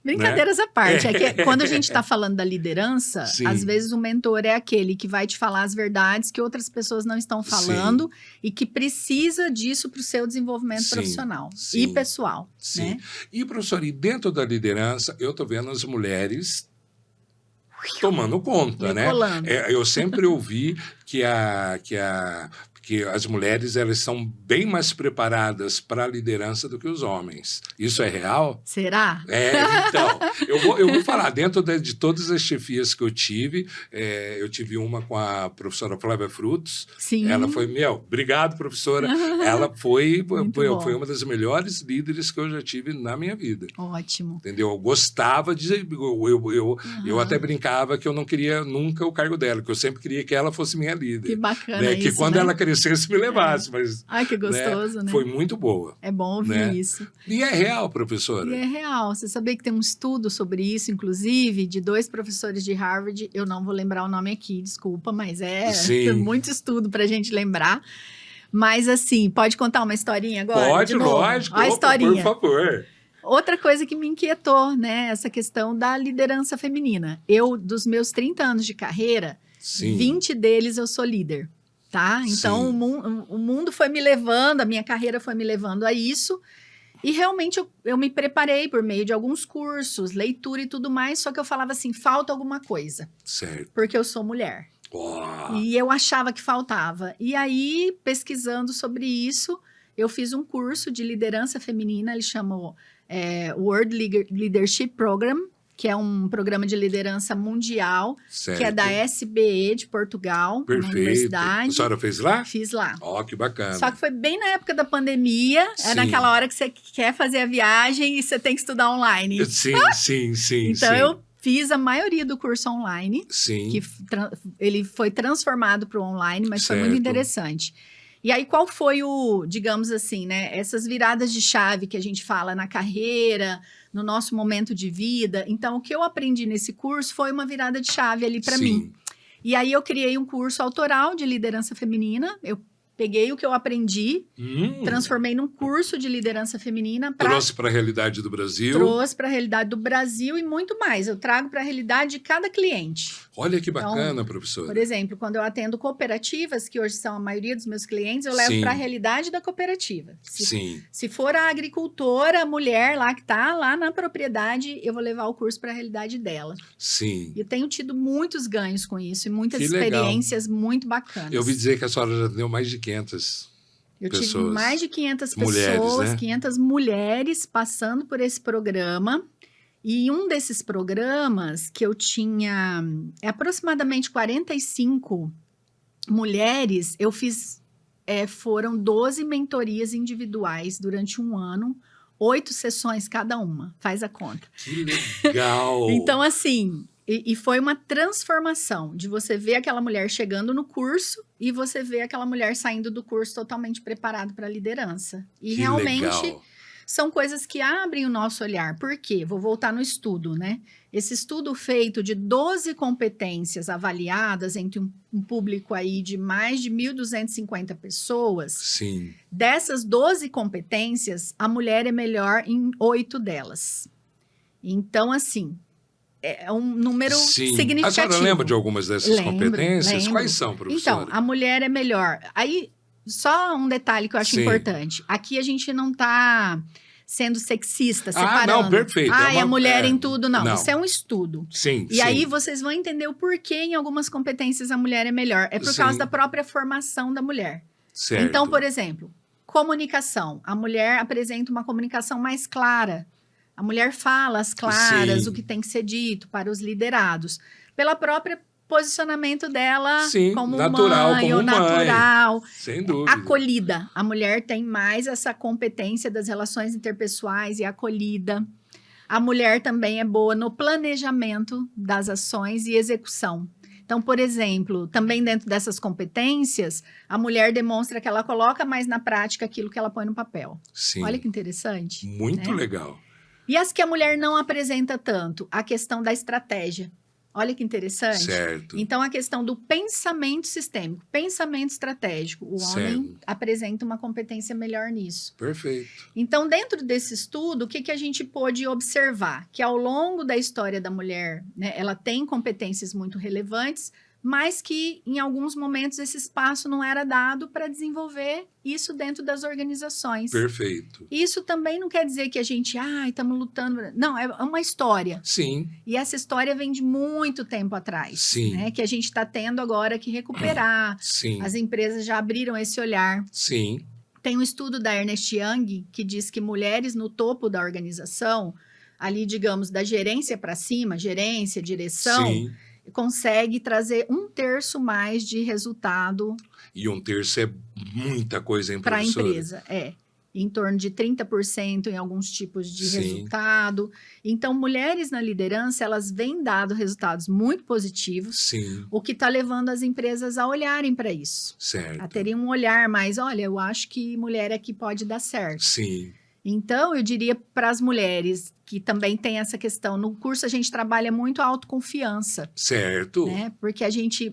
Brincadeiras à parte. É que quando a gente está falando da liderança, às vezes o mentor é aquele que vai te falar as verdades que outras pessoas não estão falando e que precisa disso para o seu desenvolvimento profissional e pessoal. Né? E, professor, e dentro da liderança, eu estou vendo as mulheres tomando conta, né? Eu sempre ouvi que as mulheres elas são bem mais preparadas para a liderança do que os homens. Isso é real? Será? Então, eu vou falar, dentro de todas as chefias que eu tive uma com a professora Flávia Frutos. Sim. Ela foi, obrigado, professora. Ela foi uma das melhores líderes que eu já tive na minha vida. Ótimo. Entendeu? Eu gostava de... Eu até brincava que eu não queria nunca o cargo dela, que eu sempre queria que ela fosse minha líder. Que bacana né? Que isso, quando ela cresceu, aparecer se me levasse, mas... Ai, que gostoso, né? Foi muito boa. É bom ouvir isso. E é real, professora? E é real. Você sabia que tem um estudo sobre isso, inclusive, de 2 professores de Harvard. Eu não vou lembrar o nome aqui, desculpa, mas tem muito estudo para a gente lembrar. Mas, assim, pode contar uma historinha agora? Pode, lógico. A historinha. Por favor. Outra coisa que me inquietou, né? Essa questão da liderança feminina. Dos meus 30 anos de carreira, 20 deles eu sou líder, tá? Então, o mundo foi me levando, a minha carreira foi me levando a isso. E realmente eu me preparei por meio de alguns cursos, leitura e tudo mais, só que eu falava assim, falta alguma coisa. Certo. Porque eu sou mulher. E eu achava que faltava. E aí, pesquisando sobre isso, eu fiz um curso de liderança feminina, ele chamou World Leadership Program, que é um programa de liderança mundial, que é da SBE de Portugal, Perfeito. Uma universidade. A senhora fez lá? Fiz lá. Que bacana. Só que foi bem na época da pandemia, naquela hora que você quer fazer a viagem e você tem que estudar online. Sim. Então, eu fiz a maioria do curso online, que ele foi transformado para o online, mas foi muito interessante. E aí, qual foi digamos assim, né? Essas viradas de chave que a gente fala na carreira, no nosso momento de vida. Então, o que eu aprendi nesse curso foi uma virada de chave ali para mim. E aí, eu criei um curso autoral de liderança feminina. Eu peguei o que eu aprendi, transformei num curso de liderança feminina. Trouxe para a realidade do Brasil. Trouxe para a realidade do Brasil e muito mais. Eu trago para a realidade de cada cliente. Olha que bacana, professora. Por exemplo, quando eu atendo cooperativas, que hoje são a maioria dos meus clientes, eu levo para a realidade da cooperativa. Se for a agricultora, a mulher lá que está lá na propriedade, eu vou levar o curso para a realidade dela. Sim. E eu tenho tido muitos ganhos com isso e muitas experiências muito bacanas. Eu ouvi dizer que a senhora já deu mais de 500 Eu pessoas. tive mais de 500 mulheres, pessoas, né? 500 mulheres passando por esse programa. E um desses programas que eu tinha aproximadamente 45 mulheres, eu fiz, foram 12 mentorias individuais durante um ano, 8 sessões cada uma, faz a conta. Que legal! Então, assim, e foi uma transformação de você ver aquela mulher chegando no curso e você ver aquela mulher saindo do curso totalmente preparada para a liderança. E que realmente... legal. São coisas que abrem o nosso olhar. Por quê? Vou voltar no estudo, né? Esse estudo feito de 12 competências avaliadas entre um público aí de mais de 1.250 pessoas. Sim. Dessas 12 competências, a mulher é melhor em 8 delas. Então, assim, é um número significativo. A senhora lembra de algumas dessas competências? Lembro. Quais são, professora? Então, a mulher é melhor. Aí, só um detalhe que eu acho importante. Aqui a gente não está sendo sexista, separando. Não, perfeito. A mulher em tudo, não. Isso é um estudo. Sim, E aí vocês vão entender o porquê em algumas competências a mulher é melhor. É por causa da própria formação da mulher. Certo. Então, por exemplo, comunicação. A mulher apresenta uma comunicação mais clara. A mulher fala as claras, o que tem que ser dito para os liderados. Pela própria posicionamento dela como natural, mãe, ou natural. Sem dúvida. Acolhida. A mulher tem mais essa competência das relações interpessoais e acolhida. A mulher também é boa no planejamento das ações e execução. Então, por exemplo, também dentro dessas competências, a mulher demonstra que ela coloca mais na prática aquilo que ela põe no papel. Sim. Olha que interessante. Muito legal. E as que a mulher não apresenta tanto? A questão da estratégia. Olha que interessante. Certo. Então, a questão do pensamento sistêmico, pensamento estratégico. O homem apresenta uma competência melhor nisso. Perfeito. Então, dentro desse estudo, o que a gente pôde observar? Que ao longo da história da mulher, né, ela tem competências muito relevantes, mas que em alguns momentos esse espaço não era dado para desenvolver isso dentro das organizações. Perfeito. Isso também não quer dizer que a gente, estamos lutando. Não, é uma história. Sim. E essa história vem de muito tempo atrás. Sim. Né? Que a gente está tendo agora que recuperar. Sim. As empresas já abriram esse olhar. Sim. Tem um estudo da Ernst Young que diz que mulheres no topo da organização, ali, digamos, da gerência para cima, gerência, direção, Sim. consegue trazer 1/3 mais de resultado. E 1/3 é muita coisa, hein, para a professora? empresa, em torno de 30% em alguns tipos de Sim. resultado. Então, mulheres na liderança, elas vêm dando resultados muito positivos, Sim, o que está levando as empresas a olharem para isso. certo. A terem um olhar mais, olha, eu acho que mulher aqui pode dar certo. Sim, Então, eu diria para as mulheres que também tem essa questão, no curso a gente trabalha muito a autoconfiança, certo, né? Porque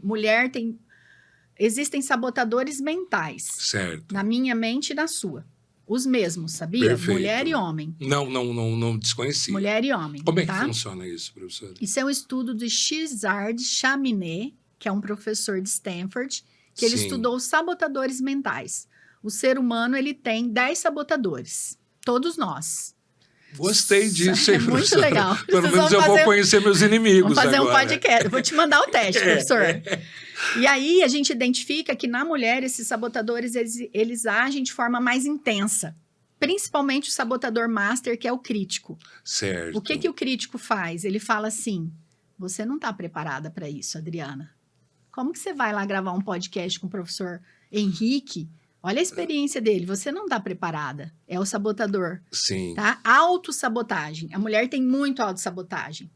mulher tem, existem sabotadores mentais, certo. na minha mente e na sua. Os mesmos, sabia? Perfeito. Mulher e homem. Não desconhecia. Mulher e homem, Como é que tá? funciona isso, professora? Isso é um estudo de Shizard Chaminé, que é um professor de Stanford, que ele Sim. estudou os sabotadores mentais. O ser humano, ele tem 10 sabotadores. Todos nós. Gostei disso, hein, É muito professora? legal. Pelo Vocês menos vão eu vou fazer- conhecer meus inimigos Vamos fazer agora. um podcast. Eu vou te mandar o teste, professor. E aí, a gente identifica que na mulher, esses sabotadores, eles agem de forma mais intensa. Principalmente o sabotador master, que é o crítico. Certo. O que o crítico faz? Ele fala assim, você não está preparada para isso, Adriana. Como que você vai lá gravar um podcast com o professor Henrique? Olha a experiência dele, você não está preparada. É o sabotador, Sim, tá? Autossabotagem. A mulher tem muito autossabotagem.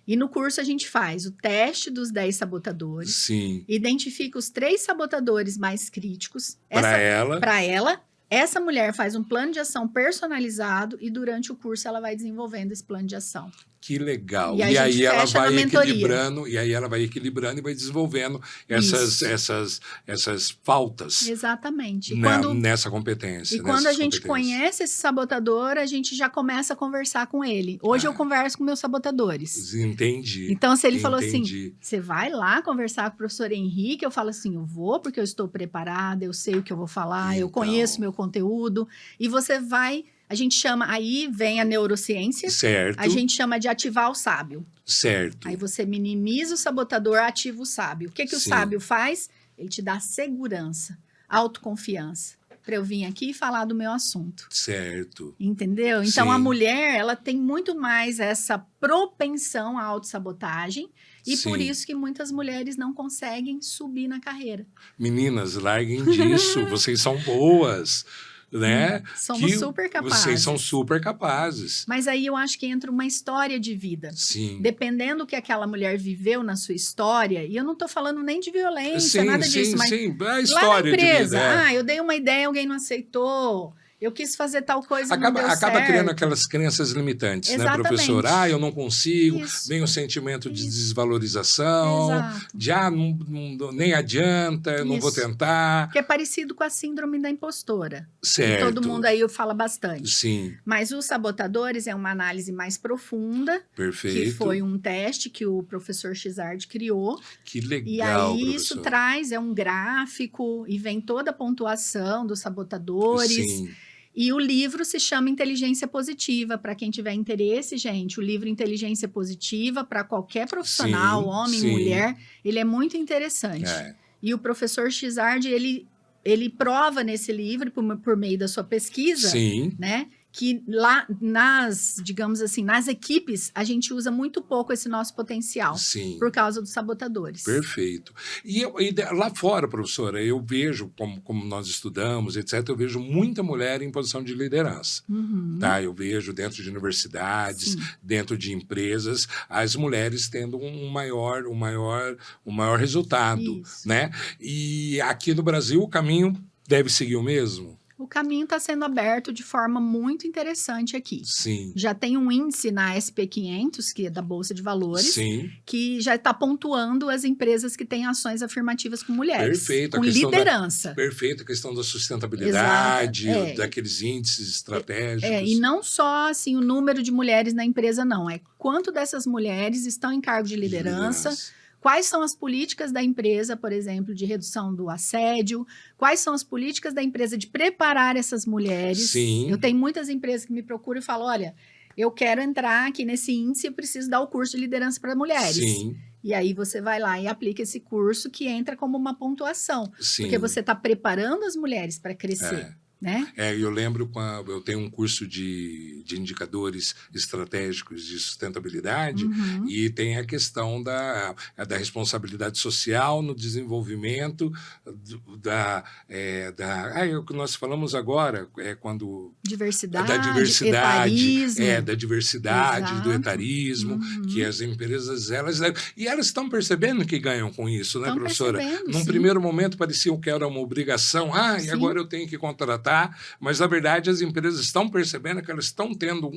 E no curso a gente faz o teste dos 10 sabotadores, sim. identifica os 3 sabotadores mais críticos. Para ela, Para ela, essa mulher faz um plano de ação personalizado e durante o curso ela vai desenvolvendo esse plano de ação. que legal. E a E gente aí ela fecha na vai mentoria. equilibrando, e aí ela vai equilibrando e vai desenvolvendo Isso. essas faltas Exatamente. nessa competência. E quando a nessas gente competências. conhece esse sabotador, a gente já começa a conversar com ele. Hoje eu converso com meus sabotadores. Entendi. Então, se ele falou assim, Entendi. você vai lá conversar com o professor Henrique, eu falo assim, eu vou porque eu estou preparada, eu sei o que eu vou falar, eu Então. conheço meu conteúdo. E você vai, a gente chama, aí vem a neurociência, Certo, a gente chama de ativar o sábio. certo. Aí você minimiza o sabotador, ativa o sábio. O que o Sim. sábio faz? Ele te dá segurança, autoconfiança, para eu vir aqui e falar do meu assunto. Certo. Entendeu? Então, Sim. a mulher, ela tem muito mais essa propensão à autossabotagem e por Sim. isso que muitas mulheres não conseguem subir na carreira. Meninas, larguem disso. Vocês são boas, né? Somos super capazes. Vocês são super capazes. Mas aí eu acho que entra uma história de vida. Sim. Dependendo do que aquela mulher viveu na sua história, e eu não tô falando nem de violência, Sim, nada disso, sim, mas sim. A lá na história empresa, de vida. É. eu dei uma ideia, alguém não aceitou, eu quis fazer tal coisa, não deu Acaba certo. criando aquelas crenças limitantes, Exatamente. né, professor? Eu não consigo. Isso. Vem o sentimento de Isso. desvalorização, Exato. de nem adianta, eu não vou Isso. tentar. Que é parecido com a síndrome da impostora. Certo. Que todo mundo aí fala bastante. Sim, Mas os sabotadores é uma análise mais profunda, perfeito. que foi um teste que o professor Xizard criou. Que legal, E aí professor. isso traz, é um gráfico e vem toda a pontuação dos sabotadores. Sim, E o livro se chama Inteligência Positiva. Para quem tiver interesse, gente, o livro Inteligência Positiva, para qualquer profissional, Sim, homem, sim. mulher, ele é muito interessante. é. E o professor Xizard, ele prova nesse livro, por meio da sua pesquisa, Sim, né? Que lá digamos assim, nas equipes, a gente usa muito pouco esse nosso potencial. sim. Por causa dos sabotadores. Perfeito. E lá fora, professora, eu vejo, como nós estudamos, etc., eu vejo muita mulher em posição de liderança. Uhum. Tá? Eu vejo dentro de universidades, Sim. dentro de empresas, as mulheres tendo um maior resultado. Isso. Né? E aqui no Brasil o caminho deve seguir o mesmo? O caminho está sendo aberto de forma muito interessante aqui. Sim. Já tem um índice na SP500, que é da Bolsa de Valores, Sim. que já está pontuando as empresas que têm ações afirmativas com mulheres. Perfeito. A Com questão liderança. Perfeito, a questão da sustentabilidade, Exato, é. daqueles índices estratégicos. E não só assim, o número de mulheres na empresa, não. É quanto dessas mulheres estão em cargo de liderança. Quais são as políticas da empresa, por exemplo, de redução do assédio? Quais são as políticas da empresa de preparar essas mulheres? Sim. Eu tenho muitas empresas que me procuram e falam, olha, eu quero entrar aqui nesse índice e preciso dar o curso de liderança para mulheres. Sim. E aí você vai lá e aplica esse curso que entra como uma pontuação. Sim. Porque você está preparando as mulheres para crescer. né? Eu lembro quando eu tenho um curso de indicadores estratégicos de sustentabilidade e tem a questão da responsabilidade social no desenvolvimento o que nós falamos agora quando Diversidade, da diversidade, etarismo. da diversidade, Exato. do etarismo, que as empresas e elas estão percebendo que ganham com isso, né, professora? Num sim. primeiro momento parecia que era uma obrigação, e agora eu tenho que contratar, mas na verdade as empresas estão percebendo que elas estão tendo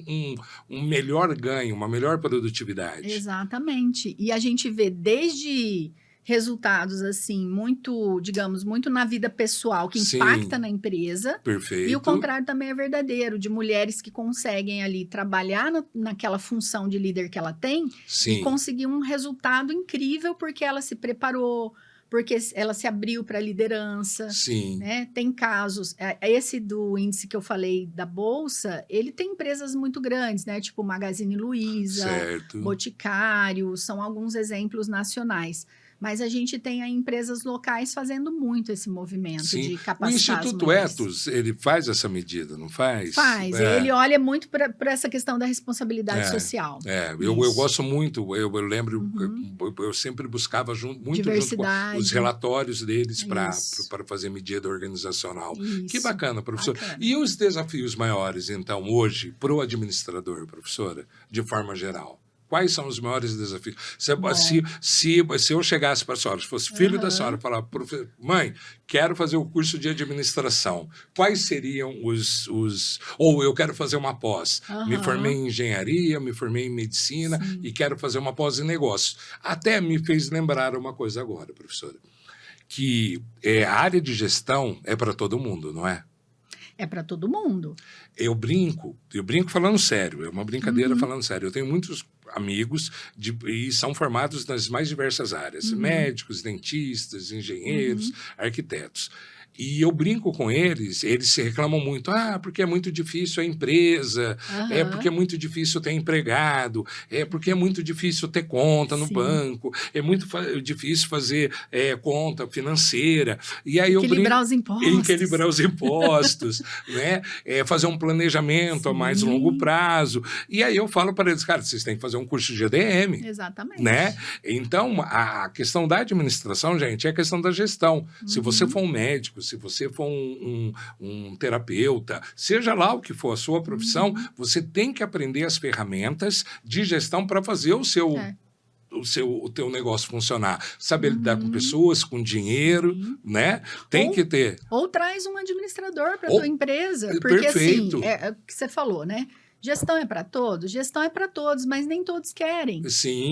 um melhor ganho, uma melhor produtividade. Exatamente. E a gente vê desde resultados assim, muito, digamos, muito na vida pessoal, que impacta na empresa. Perfeito. E o contrário também é verdadeiro, de mulheres que conseguem ali trabalhar naquela função de líder que ela tem e conseguir um resultado incrível porque ela se preparou, porque ela se abriu para a liderança. Né? Tem casos, esse do índice que eu falei da Bolsa, ele tem empresas muito grandes, né? Tipo Magazine Luiza, Boticário, são alguns exemplos nacionais. Mas a gente tem aí empresas locais fazendo muito esse movimento de capacitar o Instituto Ethos, ele faz essa medida, não faz? Faz, ele olha muito para essa questão da responsabilidade social. Eu gosto muito, eu lembro, eu sempre buscava muito junto com os relatórios deles para fazer medida organizacional. Isso. Que bacana, professor. Bacana. E os desafios maiores, então, hoje, para o administrador, professora, de forma geral? Quais são os maiores desafios? Se eu chegasse para a senhora, se fosse filho da senhora, falar, mãe, quero fazer o curso de administração, quais seriam ou eu quero fazer uma pós, me formei em engenharia, me formei em medicina e quero fazer uma pós em negócios. Até me fez lembrar uma coisa agora, professora, que a área de gestão é para todo mundo, não é? É para todo mundo. Eu brinco falando sério, é uma brincadeira falando sério. Eu tenho muitos amigos e são formados nas mais diversas áreas, médicos, dentistas, engenheiros, arquitetos. E eu brinco com eles se reclamam muito, porque é muito difícil a empresa, porque é muito difícil ter empregado, porque é muito difícil ter conta no banco, é muito difícil fazer conta financeira. E aí equilibrar os impostos, né? Fazer um planejamento a mais longo prazo. E aí eu falo para eles, cara, vocês têm que fazer um curso de ADM. Exatamente. Né? Então, a questão da administração, gente, é a questão da gestão. Se você for um médico, se você for um terapeuta, seja lá o que for a sua profissão, você tem que aprender as ferramentas de gestão para fazer o teu negócio funcionar. Saber lidar com pessoas, com dinheiro, né? Tem que ter. Ou traz um administrador para a tua empresa. Porque, assim, é o que você falou, né? Gestão é para todos, mas nem todos querem.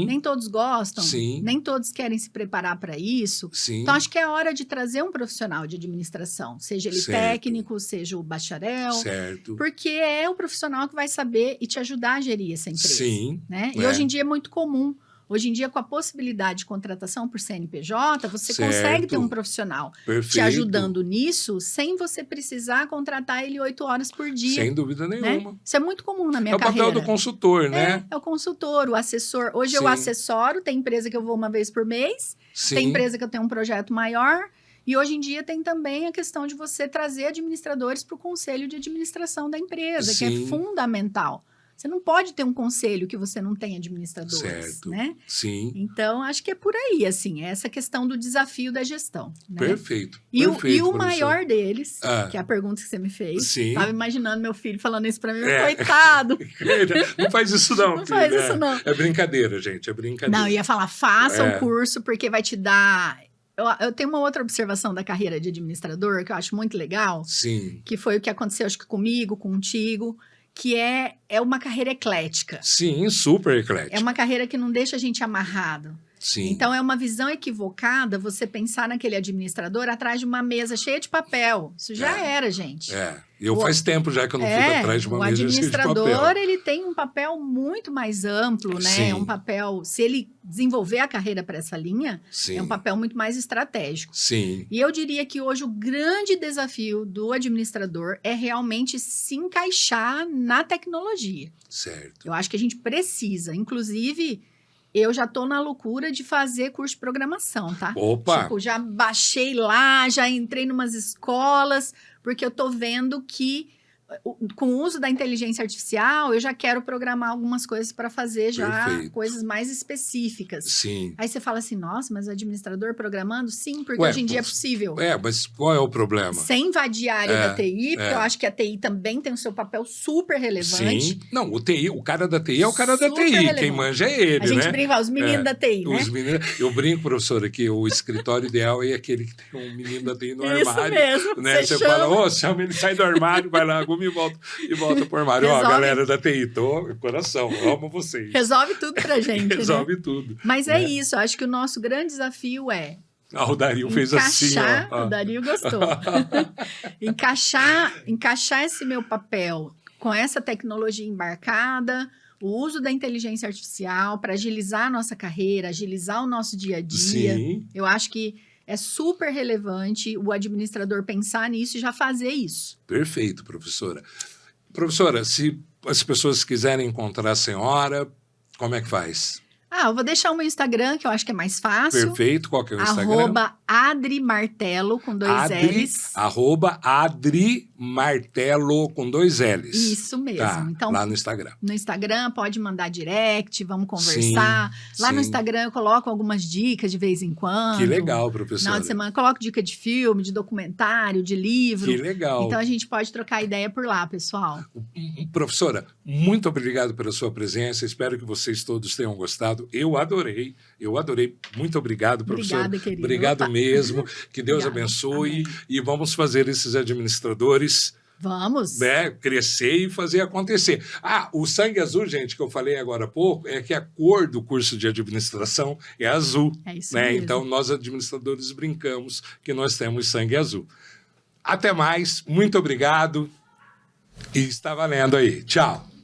Nem todos gostam, nem todos querem se preparar para isso. Então, acho que é hora de trazer um profissional de administração, seja ele técnico, seja o bacharel, porque é o profissional que vai saber e te ajudar a gerir essa empresa. Né? E hoje em dia é muito comum. Hoje em dia, com a possibilidade de contratação por CNPJ, você consegue ter um profissional te ajudando nisso sem você precisar contratar ele 8 horas por dia. Sem dúvida nenhuma. Né? Isso é muito comum na minha carreira. É o papel do consultor, né? É o consultor, o assessor. Hoje eu assessoro, tem empresa que eu vou uma vez por mês, tem empresa que eu tenho um projeto maior. E hoje em dia tem também a questão de você trazer administradores para o conselho de administração da empresa, que é fundamental. Você não pode ter um conselho que você não tem administradores, né? Então, acho que é por aí, assim, essa questão do desafio da gestão. Né? Perfeito. E o maior deles, que é a pergunta que você me fez, estava imaginando meu filho falando isso para mim, coitado. Não faz isso não, Não faz isso não. É brincadeira, gente, é brincadeira. Não, eu ia falar, faça o curso, porque vai te dar... Eu tenho uma outra observação da carreira de administrador que eu acho muito legal, que foi o que aconteceu, acho que comigo, contigo, que é uma carreira eclética. Super eclética. É uma carreira que não deixa a gente amarrado. Então, é uma visão equivocada você pensar naquele administrador atrás de uma mesa cheia de papel. Isso já era, gente. Faz tempo já que eu não fico atrás de uma mesa cheia de papel. O administrador, ele tem um papel muito mais amplo, né? É um papel, se ele desenvolver a carreira para essa linha, é um papel muito mais estratégico. E eu diria que hoje o grande desafio do administrador é realmente se encaixar na tecnologia. Eu acho que a gente precisa, inclusive... Eu já estou na loucura de fazer curso de programação, tá? Opa! Tipo, já baixei lá, já entrei numas escolas, porque eu estou vendo que com o uso da inteligência artificial, eu já quero programar algumas coisas para fazer já Perfeito. Coisas mais específicas. Sim. Aí você fala assim, nossa, mas o administrador programando? Sim, porque hoje em dia é possível. Mas qual é o problema? Sem invadir a área da TI, porque eu acho que a TI também tem o seu papel super relevante. Sim. Não, o cara da TI é o cara da TI. Relevante. Quem manja é ele, a gente né? brinca, os meninos da TI, né? Os meninos, eu brinco, professora, que o escritório ideal é aquele que tem um menino da TI no armário. Mesmo. Né? Você fala, chama ele, sai do armário, vai lá, e volta pro armário. Ó, galera da TI, coração, amo vocês. Resolve tudo pra gente, Resolve tudo. Mas é isso, eu acho que o nosso grande desafio é o Dario fez assim, ó. O Dario gostou. encaixar esse meu papel com essa tecnologia embarcada, o uso da inteligência artificial para agilizar a nossa carreira, agilizar o nosso dia a dia. Sim. Eu acho que é super relevante o administrador pensar nisso e já fazer isso. Perfeito, professora. Professora, se as pessoas quiserem encontrar a senhora, como é que faz? Eu vou deixar o meu Instagram, que eu acho que é mais fácil. Perfeito, qual que é o Instagram? @adrimartelo, com 2 L's. @adrimartelo, com 2 L's. Isso mesmo. Tá, então, lá no Instagram. No Instagram, pode mandar direct, vamos conversar. Lá no Instagram eu coloco algumas dicas de vez em quando. Que legal, professora. Final de semana eu coloco dica de filme, de documentário, de livro. Que legal. Então a gente pode trocar ideia por lá, pessoal. Professora, muito obrigado pela sua presença. Espero que vocês todos tenham gostado. Eu adorei. Muito obrigado, professora. Obrigada, querido. Obrigado mesmo. Que Deus abençoe. Amém. E vamos fazer esses administradores crescer e fazer acontecer. O sangue azul, gente, que eu falei agora há pouco, é que a cor do curso de administração é azul. É isso né? mesmo. Então, nós administradores brincamos que nós temos sangue azul. Até mais. Muito obrigado. E está valendo aí. Tchau.